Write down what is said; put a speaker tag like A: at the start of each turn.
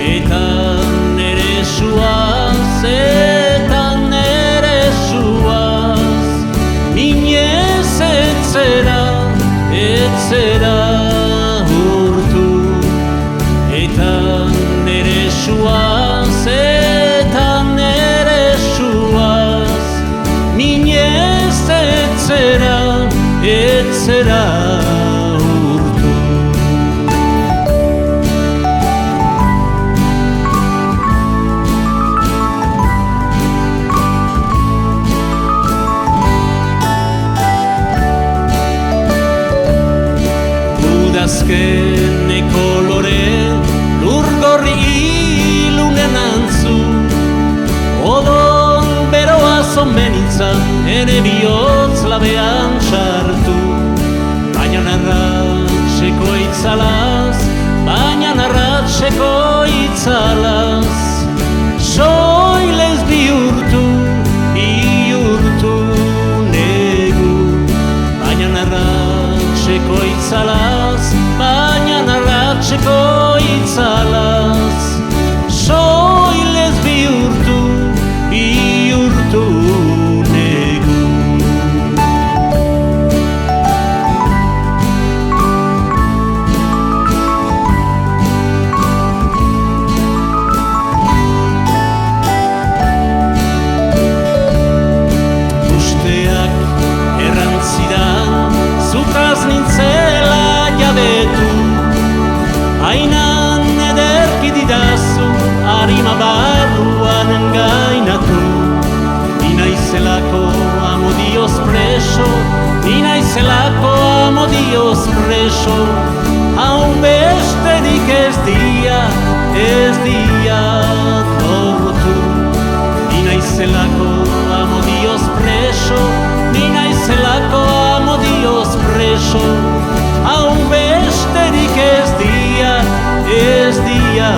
A: eta nere suaz, eta nere suaz, minez etzera urtu, eta nere suaz, eta nere suaz, minez etzera urtu. Udazkeneko lore lur gorri ilunen antzu, odon beroa zonbenitzan ere bihotz labean sartu. Baina narratxeko itzalaz, baina narratxeko itzalaz, soilez bihurtu negu. Baina narratxeko itzalaz, baina narratxeko itzalaz, soilez bihurtu negu. Usteak errantzidan zukaz nintzela jabetu, hainan ederki didazu harima barruan engainatu. Inaizelako amodioz preso, inaizelako amodioz preso, hau besterik ez dia lortu. Inaizelako amodioz preso, inaizelako amodioz preso, hau besterik ez dia